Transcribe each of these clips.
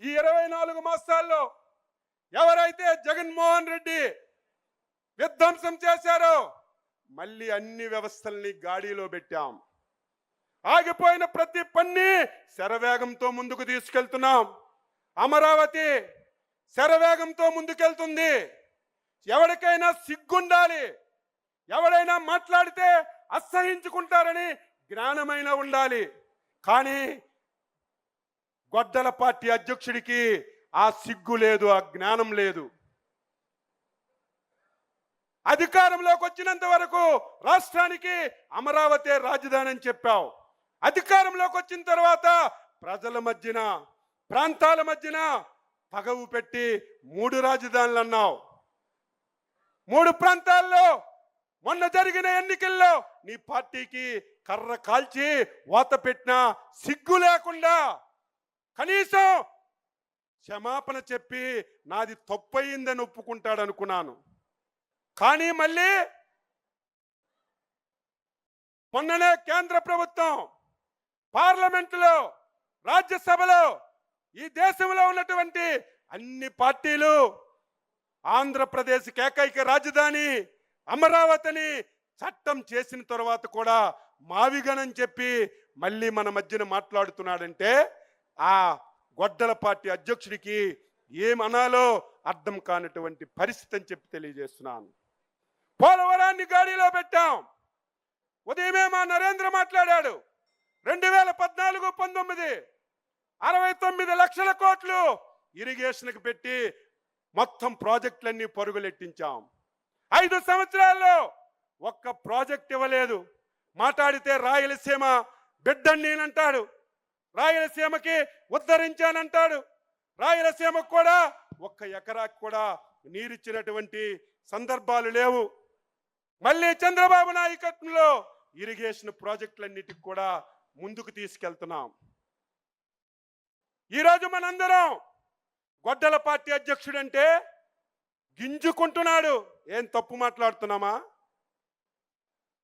ఈ 24 మాసాల్లో ఎవరైతే జగన్మోహన్ రెడ్డి విధ్వంసం చేశారో మళ్ళీ అన్ని వ్యవస్థల్ని గాడిలో పెట్టాం. ఆగిపోయిన ప్రతి పన్ని శరవేగంతో ముందుకు తీసుకెళ్తున్నాం. అమరావతి శరవేగంతో ముందుకెళ్తుంది. ఎవరికైనా సిగ్గుండాలి, ఎవరైనా మాట్లాడితే అసహించుకుంటారని జ్ఞానమైన ఉండాలి. కానీ గొడ్డల పార్టీ అధ్యక్షుడికి ఆ సిగ్గు లేదు, ఆ జ్ఞానం లేదు. అధికారంలోకి వచ్చినంత వరకు రాష్ట్రానికి అమరావతి రాజధాని అని చెప్పావు. అధికారంలోకి వచ్చిన తర్వాత ప్రజల మధ్యన, ప్రాంతాల మధ్యన పగవు పెట్టి 3 రాజధానులు అన్నావు. 3 ప్రాంతాల్లో మొన్న జరిగిన ఎన్నికల్లో నీ పార్టీకి కర్ర కాల్చి వాత పెట్టిన సిగ్గు లేకుండా కనీసం క్షమాపణ చెప్పి నాది తప్పయిందని ఒప్పుకుంటాడు అనుకున్నాను. కానీ మళ్ళీ మొన్ననే కేంద్ర ప్రభుత్వం పార్లమెంటులో, రాజ్యసభలో ఈ దేశంలో ఉన్నటువంటి అన్ని పార్టీలు ఆంధ్రప్రదేశ్ ఏకైక రాజధాని అమరావతిని చట్టం చేసిన తర్వాత కూడా మావిగనని చెప్పి మళ్ళీ మన మధ్యన మాట్లాడుతున్నాడంటే ఆ గొడ్డల పార్టీ అధ్యక్షుడికి ఏమనాలో అర్థం కానటువంటి పరిస్థితి అని చెప్పి తెలియజేస్తున్నాను. పోలవరాన్ని గాడిలో పెట్టాం. ఉదయమే మా నరేంద్ర మాట్లాడాడు. 2014-19 69 లక్షల కోట్లు ఇరిగేషన్కి పెట్టి మొత్తం ప్రాజెక్టులన్నీ పరుగులెట్టించాం. 5 సంవత్సరాల్లో ఒక్క ప్రాజెక్ట్ ఇవ్వలేదు. మాట్లాడితే రాయలసీమ బిడ్డని నేనంటాడు, రాయలసీమకి ఉద్ధరించానంటాడు. రాయలసీమకు కూడా 1 ఎకరాకి కూడా నీరిచ్చినటువంటి సందర్భాలు లేవు. మళ్ళీ చంద్రబాబు నాయకత్వంలో ఇరిగేషన్ ప్రాజెక్టులన్నిటికి కూడా ముందుకు తీసుకెళ్తున్నాం. ఈరోజు మనందరం గొడ్డల పార్టీ అధ్యక్షుడంటే గింజుకుంటున్నాడు. ఏం తప్పు మాట్లాడుతున్నామా?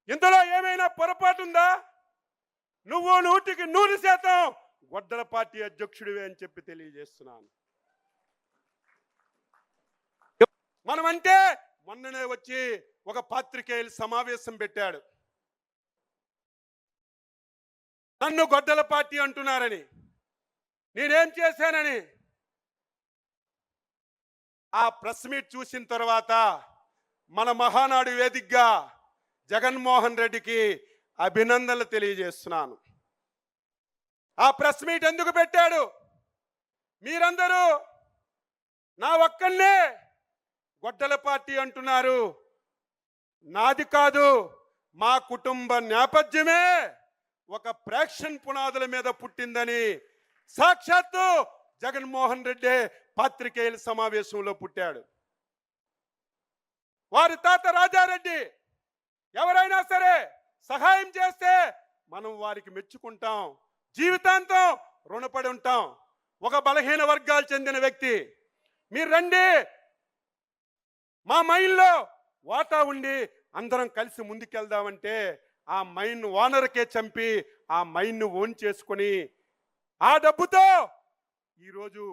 ఇందులో ఏమైనా పొరపాటు ఉందా? నువ్వు 100% గొడ్డల పార్టీ అధ్యక్షుడివే అని చెప్పి తెలియజేస్తున్నాను. మనమంటే మొన్ననే వచ్చి ఒక పాత్రికేయుల సమావేశం పెట్టాడు. నన్ను గొడ్డల పార్టీ అంటున్నారని, నేనేం చేశానని. ఆ ప్రెస్ మీట్ చూసిన తర్వాత మన మహానాడు వేదికగా జగన్మోహన్ రెడ్డికి అభినందనలు తెలియజేస్తున్నాను. ఆ ప్రెస్ మీట్ ఎందుకు పెట్టాడు? మీరందరూ నా ఒక్కళ్ళే గొడ్డల పార్టీ అంటున్నారు. నాది కాదు, మా కుటుంబ నేపథ్యమే ఒక ప్రేక్షణ పునాదుల మీద పుట్టిందని సాక్షాత్తు జగన్మోహన్ రెడ్డి పాత్రికేయుల సమావేశంలో పుట్టాడు. వారి తాత రాజారెడ్డి ఎవరైనా సరే సహాయం చేస్తే మనం వారికి మెచ్చుకుంటాం, జీవితాంతం రుణపడి ఉంటాం. ఒక బలహీన వర్గాలు చెందిన వ్యక్తి మీరు రండి, మా మైన్లో వాటా ఉండి అందరం కలిసి ముందుకెళ్దామంటే ఆ మైన్ ఓనర్కే చంపి ఆ మైన్ను ఓన్ చేసుకొని ఆ డబ్బుతో ఈరోజు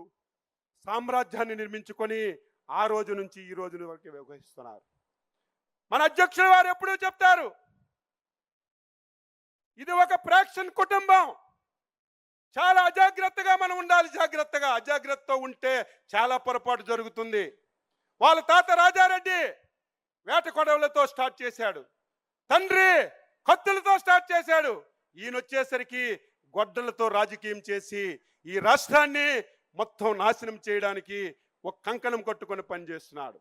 సామ్రాజ్యాన్ని నిర్మించుకొని ఆ రోజు నుంచి ఈ రోజు వరకు వ్యవహరిస్తున్నారు. మన అధ్యక్షుల వారు ఎప్పుడూ చెప్తారు, ఇది ఒక ప్రేక్షణ కుటుంబం. చాలా అజాగ్రత్తగా మనం ఉండాలి. జాగ్రత్తగా, అజాగ్రత్తతో ఉంటే చాలా పొరపాటు జరుగుతుంది. వాళ్ళ తాత రాజారెడ్డి వేట కొడవలతో స్టార్ట్ చేశాడు, తండ్రి కత్తులతో స్టార్ట్ చేశాడు. ఈయన వచ్చేసరికి గొడ్డలతో రాజకీయం చేసి ఈ రాష్ట్రాన్ని మొత్తం నాశనం చేయడానికి ఒక కంకణం కట్టుకొని పనిచేస్తున్నాడు.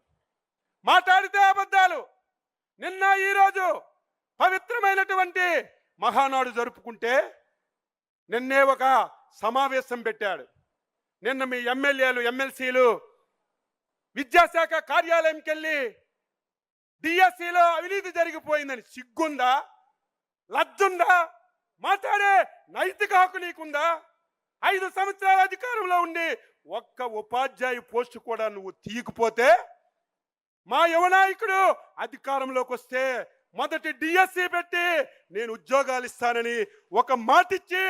మాట్లాడితే అబద్ధాలు. నిన్న ఈరోజు పవిత్రమైనటువంటి మహానాడు జరుపుకుంటే నిన్నే ఒక సమావేశం పెట్టాడు. నిన్న మీ ఎమ్మెల్యేలు, ఎమ్మెల్సీలు విద్యాశాఖ కార్యాలయంకి వెళ్ళి డిఎస్సిలో అవినీతి జరిగిపోయిందని సిగ్గుందా, లజ్జుందా, మాట్లాడే నైతిక హక్కు నీకుందా? 5 సంవత్సరాల అధికారంలో ఉండి ఒక్క ఉపాధ్యాయు పోస్టు కూడా నువ్వు తీయకపోతే, మా యువ నాయకుడు అధికారంలోకి వస్తే మొదటి డిఎస్సి పెట్టి నేను ఉద్యోగాలు ఇస్తానని ఒక మాటిచ్చి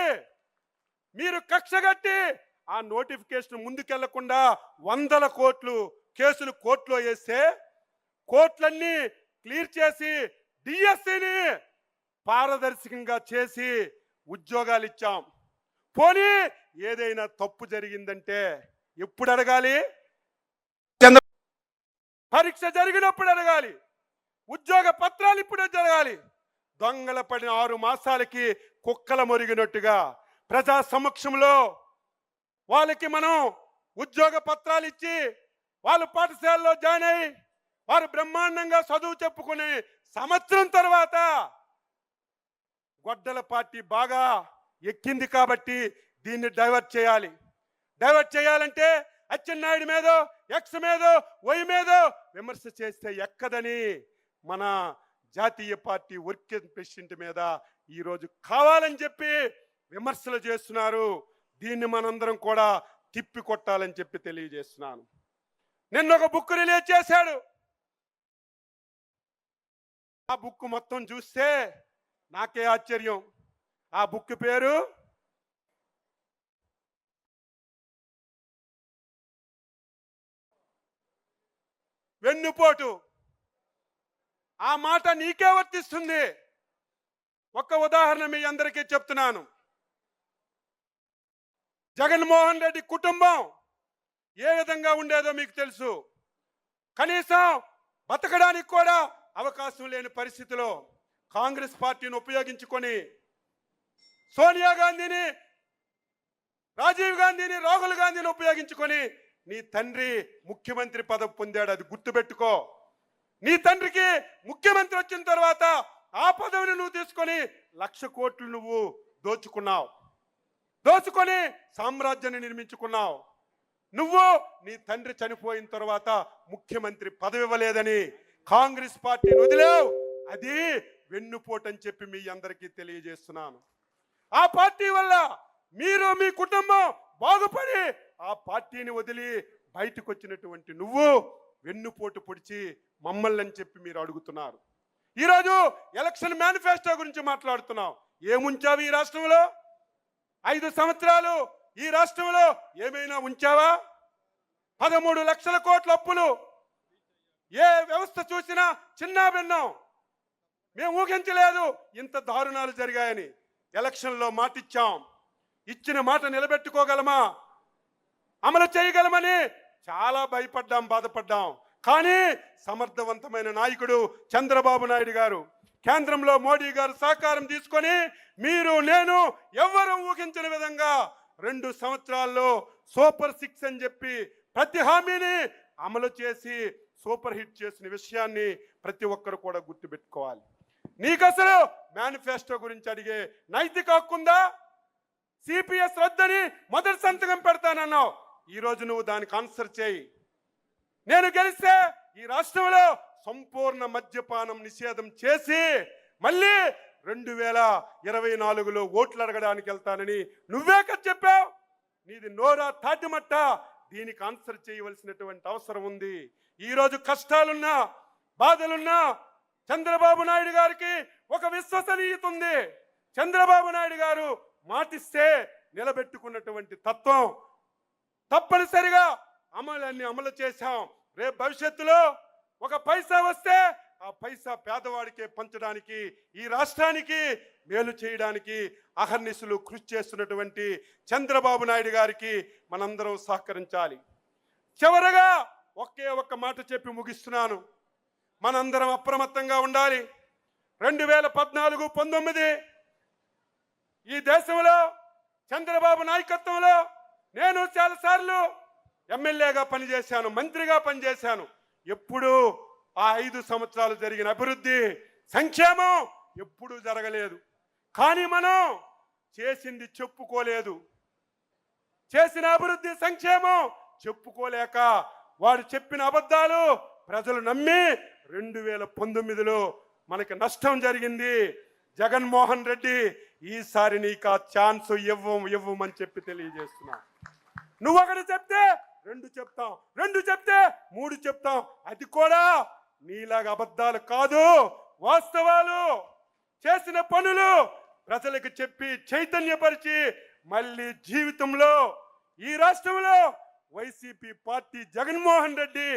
మీరు కక్షగట్టి ఆ నోటిఫికేషన్ ముందుకెళ్లకుండా వందల కోట్లు కేసులు కోర్టులో వేస్తే కోర్టులన్నీ క్లియర్ చేసి డిఎస్సిని పారదర్శకంగా చేసి ఉద్యోగాలు ఇచ్చాం. పోనీ ఏదైనా తప్పు జరిగిందంటే ఎప్పుడు అడగాలి? పరీక్ష జరిగినప్పుడు అడగాలి. ఉద్యోగ పత్రాలు ఇప్పుడే జరగాలి. దొంగల పడిన 6 మాసాలకి కుక్కల మొరిగినట్టుగా ప్రజా సమక్షంలో వాళ్ళకి మనం ఉద్యోగ పత్రాలు ఇచ్చి వాళ్ళు పాఠశాలలో జాయిన్ అయ్యి వారు బ్రహ్మాండంగా చదువు చెప్పుకుని సంవత్సరం తర్వాత గొడ్డల పార్టీ బాగా ఎక్కింది కాబట్టి దీన్ని డైవర్ట్ చేయాలి. డైవర్ట్ చేయాలంటే అచ్చెన్నాయుడు మీదో ఎక్స్ మీదో వై మీదో విమర్శ చేస్తే ఎక్కదని మన జాతీయ పార్టీ వర్కింగ్ ప్రెసిడెంట్ మీద ఈరోజు కావాలని చెప్పి విమర్శలు చేస్తున్నారు. దీన్ని మనందరం కూడా తిప్పి కొట్టాలని చెప్పి తెలియజేస్తున్నాను. నిన్న ఒక బుక్ రిలీజ్ చేశాడు. ఆ బుక్ మొత్తం చూస్తే నాకే ఆశ్చర్యం. ఆ బుక్ పేరు వెన్నుపోటు. ఆ మాట నీకే వర్తిస్తుంది. ఒక్క ఉదాహరణ మీ అందరికీ చెప్తున్నాను. జగన్మోహన్ రెడ్డి కుటుంబం ఏ విధంగా ఉండేదో మీకు తెలుసు. కనీసం బతకడానికి కూడా అవకాశం లేని పరిస్థితిలో కాంగ్రెస్ పార్టీని ఉపయోగించుకొని సోనియా గాంధీని, రాజీవ్ గాంధీని, రాహుల్ గాంధీని ఉపయోగించుకొని నీ తండ్రి ముఖ్యమంత్రి పదవి పొందాడు. అది గుర్తుపెట్టుకో. నీ తండ్రికి ముఖ్యమంత్రి వచ్చిన తర్వాత ఆ పదవిని నువ్వు తీసుకొని 1,00,000 కోట్లు నువ్వు దోచుకున్నావు. దోచుకొని సామ్రాజ్యాన్ని నిర్మించుకున్నావు. నువ్వు నీ తండ్రి చనిపోయిన తర్వాత ముఖ్యమంత్రి పదవి ఇవ్వలేదని కాంగ్రెస్ పార్టీని వదిలేవు. అది వెన్నుపోటు అని చెప్పి మీ అందరికీ తెలియజేస్తున్నాను. ఆ పార్టీ వల్ల మీరు మీ కుటుంబం బాగుపడి ఆ పార్టీని వదిలి బయటకు వచ్చినటువంటి నువ్వు వెన్నుపోటు పొడిచి మమ్మల్ని అని చెప్పి మీరు అడుగుతున్నారు. ఈరోజు ఎలక్షన్ మేనిఫెస్టో గురించి మాట్లాడుతున్నావు. ఏముంచావు ఈ రాష్ట్రంలో? 5 సంవత్సరాలు ఈ రాష్ట్రంలో ఏమైనా ఉంచావా? 13 లక్షల కోట్ల అప్పులు. ఏ వ్యవస్థ చూసినా చిన్న భిన్నం. మేము ఊహించలేదు ఇంత దారుణాలు జరిగాయని. ఎలక్షన్లో మాటిచ్చాం. ఇచ్చిన మాట నిలబెట్టుకోగలమా, అమలు చేయగలమని చాలా భయపడ్డాం, బాధపడ్డాం. కానీ సమర్థవంతమైన నాయకుడు చంద్రబాబు నాయుడు గారు, కేంద్రంలో మోడీ గారు సహకారం తీసుకొని మీరు నేను ఎవ్వరూ ఊహించిన విధంగా 2 సంవత్సరాల్లో సూపర్ 6 అని చెప్పి ప్రతి హామీని అమలు చేసి సూపర్ హిట్ చేసిన విషయాన్ని ప్రతి ఒక్కరు కూడా గుర్తుపెట్టుకోవాలి. నీకు అసలు మేనిఫెస్టో గురించి అడిగే నైతిక హక్కుందా? సిపిఎస్ రద్దని మొదటి సంతకం పెడతానన్నావు. ఈరోజు నువ్వు దానికి ఆన్సర్ చేయి. నేను గెలిస్తే ఈ రాష్ట్రంలో సంపూర్ణ మద్యపానం నిషేధం చేసి మళ్ళీ 2024లో ఓట్లు అడగడానికి వెళ్తానని నువ్వే కదా చెప్పావు. నీది నోరా తాటిమట్ట. దీనికి ఆన్సర్ చేయవలసినటువంటి అవసరం ఉంది. ఈరోజు కష్టాలున్నా బాధలున్నా చంద్రబాబు నాయుడు గారికి ఒక విశ్వసనీయత ఉంది. చంద్రబాబు నాయుడు గారు మాటిస్తే నిలబెట్టుకున్నటువంటి తత్వం. తప్పనిసరిగా అమలు చేశాం. రేపు భవిష్యత్తులో ఒక పైసా వస్తే ఆ పైసా పేదవాడికే పంచడానికి, ఈ రాష్ట్రానికి మేలు చేయడానికి అహర్నిశలు కృషి చేస్తున్నటువంటి చంద్రబాబు నాయుడు గారికి మనందరం సహకరించాలి. చివరగా ఒకే ఒక్క మాట చెప్పి ముగిస్తున్నాను. మనందరం అప్రమత్తంగా ఉండాలి. 2014-19 ఈ దేశంలో చంద్రబాబు నాయకత్వంలో నేను చాలాసార్లు ఎమ్మెల్యేగా పనిచేశాను, మంత్రిగా పనిచేశాను. ఎప్పుడూ ఆ 5 సంవత్సరాలు జరిగిన అభివృద్ధి, సంక్షేమం ఎప్పుడూ జరగలేదు. కానీ మనం చేసింది చెప్పుకోలేదు. చేసిన అభివృద్ధి, సంక్షేమం చెప్పుకోలేక వాడు చెప్పిన అబద్ధాలు ప్రజలు నమ్మి 2019లో మనకి నష్టం జరిగింది. జగన్మోహన్ రెడ్డి ఈసారి నీకు ఆ ఛాన్స్ ఇవ్వమని చెప్పి తెలియజేస్తున్నా. నువ్వు ఒకటి చెప్తే 2 చెప్తాం, 2 చెప్తే 3 చెప్తాం. అది కూడా నీలాగా అబద్ధాలు కాదు, వాస్తవాలు. చేసిన పనులు ప్రజలకు చెప్పి చైతన్యపరిచి మళ్ళీ జీవితంలో ఈ రాష్ట్రంలో వైసీపీ పార్టీ జగన్మోహన్ రెడ్డి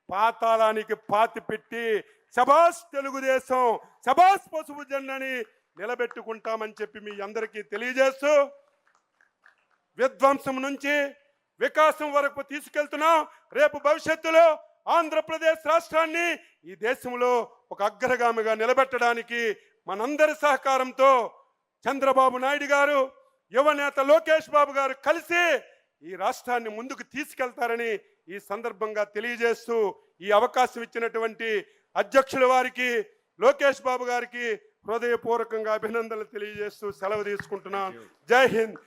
పాతాళానికి పాతి పెట్టి శబాష్ తెలుగుదేశం, శబాష్ పసుపు జెండాని నిలబెట్టుకుంటామని చెప్పి మీ అందరికీ తెలియజేస్తూ విధ్వంసం నుంచి వికాసం వరకు తీసుకెళ్తున్నాం. రేపు భవిష్యత్తులో ఆంధ్రప్రదేశ్ రాష్ట్రాన్ని ఈ దేశంలో ఒక అగ్రగామిగా నిలబెట్టడానికి మనందరి సహకారంతో చంద్రబాబు నాయుడు గారు, యువనేత లోకేష్ బాబు గారు కలిసి ఈ రాష్ట్రాన్ని ముందుకు తీసుకెళ్తారని ఈ సందర్భంగా తెలియజేస్తూ ఈ అవకాశం ఇచ్చినటువంటి అధ్యక్షుల వారికి, లోకేష్ బాబు గారికి హృదయపూర్వకంగా అభినందనలు తెలియజేస్తూ సెలవు తీసుకుంటున్నాను. జై హింద్.